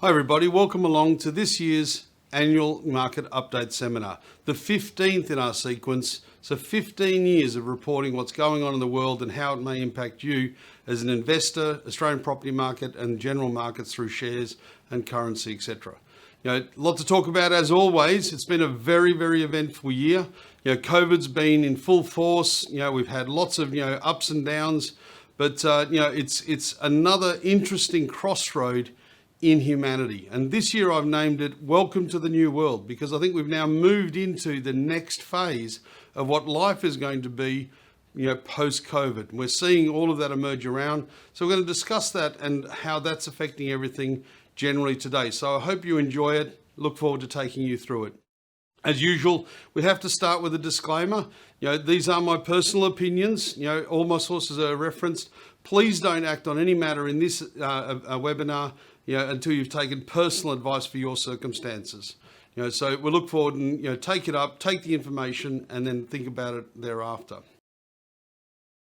Hi everybody, welcome along to this year's annual market update seminar, the 15th in our sequence. So 15 years of reporting what's going on in the world and how it may impact you as an investor, Australian property market and general markets through shares and currency, etc. A lot to talk about as always. It's been a very, very eventful year. COVID's been in full force. We've had lots of ups and downs, but it's another interesting crossroad in humanity. And this year I've named it Welcome to the New World, because I think we've now moved into the next phase of what life is going to be post-COVID. We're seeing all of that emerge around. So we're going to discuss that and how that's affecting everything generally today. So I hope you enjoy it. Look forward to taking you through it. As usual, we have to start with a disclaimer. These are my personal opinions. All my sources are referenced. Please don't act on any matter in this webinar until you've taken personal advice for your circumstances. So we look forward and take it up, take the information, and then think about it thereafter.